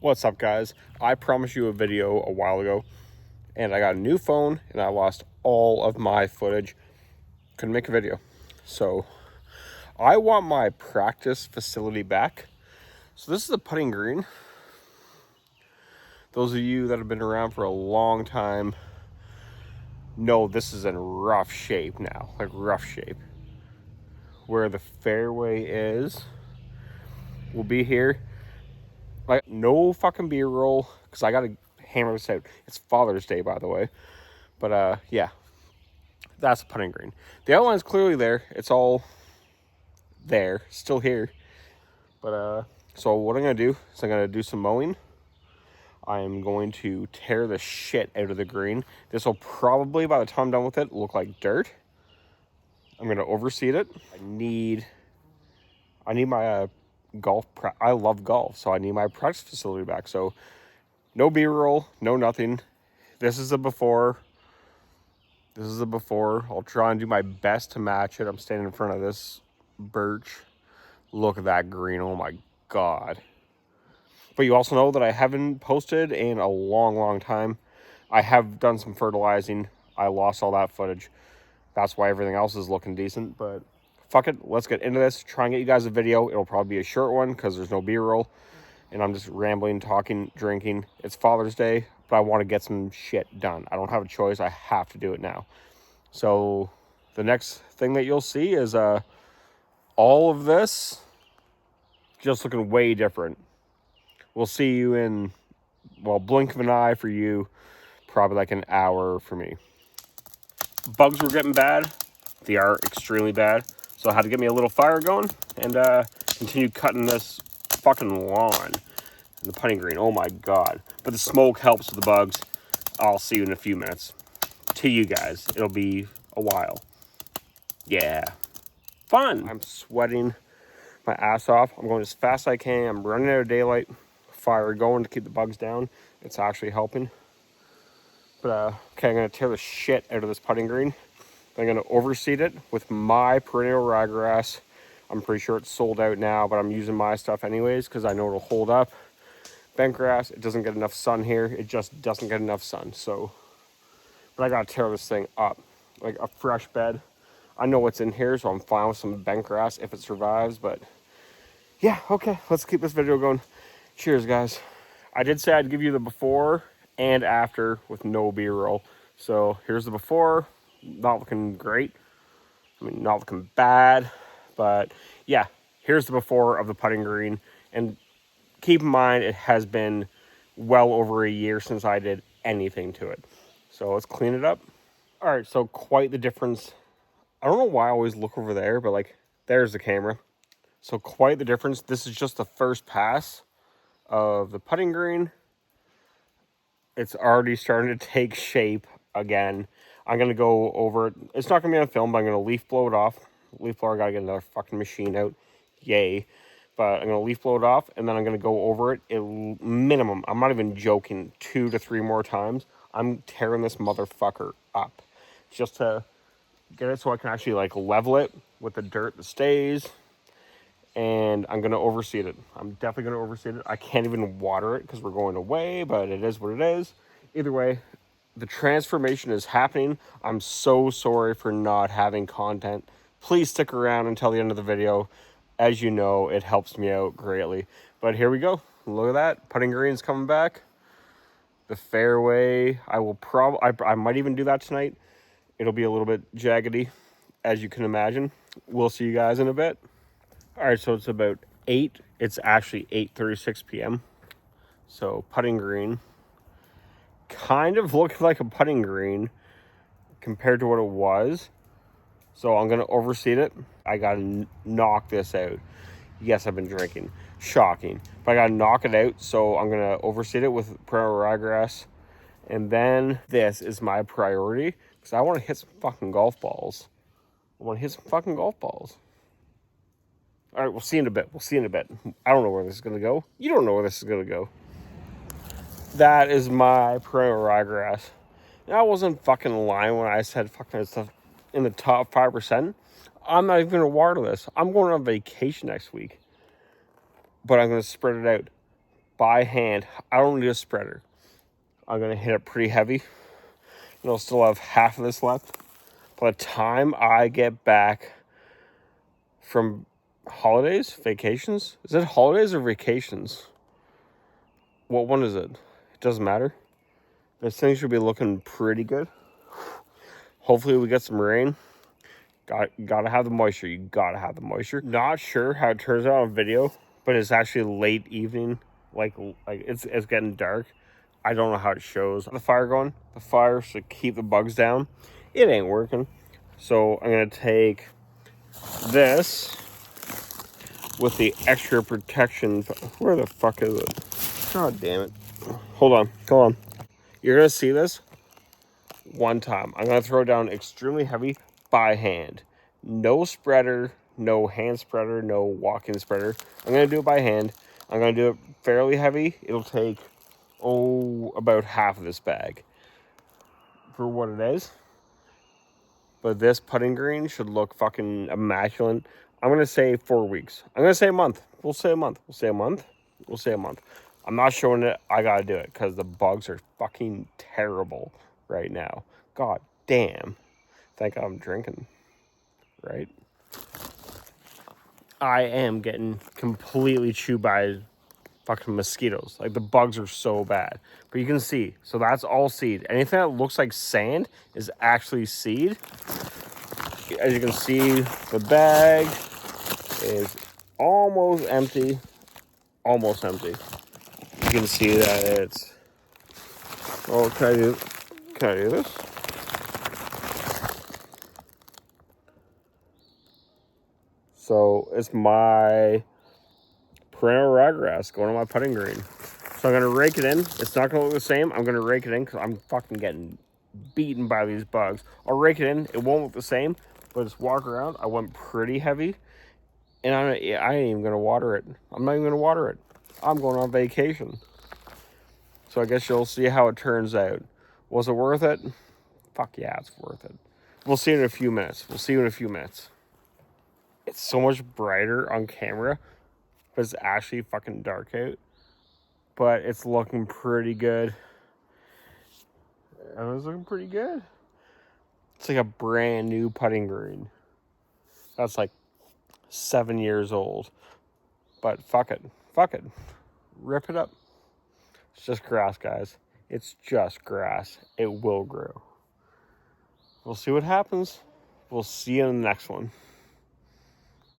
What's up, guys? I promised you a video a while ago, and I got a new phone, and I lost all of my footage. Couldn't make a video. So, I want my practice facility back. So this is a putting green. Those of you that have been around for a long time know this is in rough shape now. Like, rough shape. Where the fairway is will be here. Like, no fucking B-roll, because I gotta hammer this out. It's Father's Day, by the way. But yeah, that's a putting green. The outline's clearly there. It's all there, still here. But so what I'm gonna do is I'm gonna do some mowing. I'm going to tear the shit out of the green. This will probably, by the time I'm done with it, look like dirt. I'm gonna overseed it. I need my golf. I love golf, so I need my practice facility back. So no B-roll, no nothing. This is the before. This is the before. I'll try and do my best to match it. I'm standing in front of this birch. Look at that green. Oh my God. But you also know that I haven't posted in a long time. I have done some fertilizing. I lost all that footage. That's why everything else is looking decent. But fuck it. Let's get into this. Try and get you guys a video. It'll probably be a short one because there's no B-roll. And I'm just rambling, talking, drinking. It's Father's Day, but I want to get some shit done. I don't have a choice. I have to do it now. So the next thing that you'll see is all of this just looking way different. We'll see you in, well, blink of an eye for you, probably like an hour for me. Bugs were getting bad. They are extremely bad. So I had to get me a little fire going and continue cutting this fucking lawn. And the putting green, oh my God. But the smoke helps with the bugs. I'll see you in a few minutes. To you guys, it'll be a while. Yeah. Fun. I'm sweating my ass off. I'm going as fast as I can. I'm running out of daylight. Fire going to keep the bugs down. It's actually helping. But okay, I'm gonna tear the shit out of this putting green. I'm gonna overseed it with my perennial ryegrass. I'm pretty sure it's sold out now, but I'm using my stuff anyways because I know it'll hold up. Bent grass, it doesn't get enough sun here. It just doesn't get enough sun. So, but I gotta tear this thing up. Like a fresh bed. I know what's in here, so I'm fine with some bent grass if it survives. But yeah, okay, let's keep this video going. Cheers, guys. I did say I'd give you the before and after with no B-roll. So here's the before. Not looking great. I mean, not looking bad. But yeah, here's the before of the putting green. And keep in mind, it has been well over a year since I did anything to it. So let's clean it up. All right, so quite the difference. I don't know why I always look over there, but like, there's the camera. So quite the difference. This is just the first pass of the putting green. It's already starting to take shape again. I'm going to go over it. It's not going to be on film, but I'm going to leaf blow it off. Leaf blower, I got to get another fucking machine out. Yay. But I'm going to leaf blow it off, and then I'm going to go over it minimum. I'm not even joking. 2 to 3 more times. I'm tearing this motherfucker up. Just to get it so I can actually like level it with the dirt that stays. And I'm going to overseed it. I'm definitely going to overseed it. I can't even water it because we're going away, but it is what it is. Either way, the transformation is happening. I'm so sorry for not having content. Please stick around until the end of the video. As you know, it helps me out greatly. But here we go. Look at that. Putting green's coming back. The fairway, I might even do that tonight. It'll be a little bit jaggedy, as you can imagine. We'll see you guys in a bit. All right, so it's about 8. It's actually 8:36 p.m. So putting green. Kind of looks like a putting green compared to what it was. So I'm going to overseed it. I got to knock this out. Yes, I've been drinking. Shocking. But I got to knock it out. So I'm going to overseed it with perennial ryegrass. And then this is my priority because I want to hit some fucking golf balls. All right, we'll see in a bit. I don't know where this is going to go. You don't know where this is going to go. That is my perennial ryegrass. And I wasn't fucking lying when I said fucking stuff in the top 5%. I'm not even going to water this. I'm going on vacation next week. But I'm going to spread it out. by hand. I don't need a spreader. I'm going to hit it pretty heavy. And I'll still have half of this left. By the time I get back from holidays, vacations. Is it holidays or vacations? What one is it? It doesn't matter. This thing should be looking pretty good. Hopefully we get some rain. Gotta have the moisture. You gotta have the moisture. Not sure how it turns out on video, but it's actually late evening. Like it's getting dark. I don't know how it shows. The fire going. The fire should keep the bugs down. It ain't working. So I'm gonna take this with the extra protection. Where the fuck is it? God damn it. Hold on. You're gonna see this one time. I'm gonna throw down extremely heavy by hand. No spreader, no hand spreader, no walk-in spreader. I'm gonna do it by hand. I'm gonna do it fairly heavy. It'll take, about half of this bag for what it is. But this putting green should look fucking immaculate. I'm gonna say 4 weeks. I'm gonna say a month. We'll say a month. I'm not showing it. I gotta do it because the bugs are fucking terrible right now. God damn. Thank God I'm drinking. Right? I am getting completely chewed by fucking mosquitoes. Like the bugs are so bad. But you can see. So that's all seed. Anything that looks like sand is actually seed. As you can see, the bag is almost empty. Almost empty. You can see that it's... Oh, can I do this? So it's my perennial ryegrass going on my putting green. So I'm gonna rake it in. It's not gonna look the same. I'm gonna rake it in because I'm fucking getting beaten by these bugs. I'll rake it in. It won't look the same, but just walk around. I went pretty heavy, and I ain't even gonna water it. I'm not even gonna water it. I'm going on vacation. So I guess you'll see how it turns out. Was it worth it? Fuck yeah, it's worth it. We'll see in a few minutes. It's so much brighter on camera, but it's actually fucking dark out. But it's looking pretty good. It's looking pretty good. It's like a brand new putting green. That's like 7 years old. But fuck it. Rip it up. It's just grass, guys. It's just grass. It will grow. We'll see what happens. We'll see you in the next one.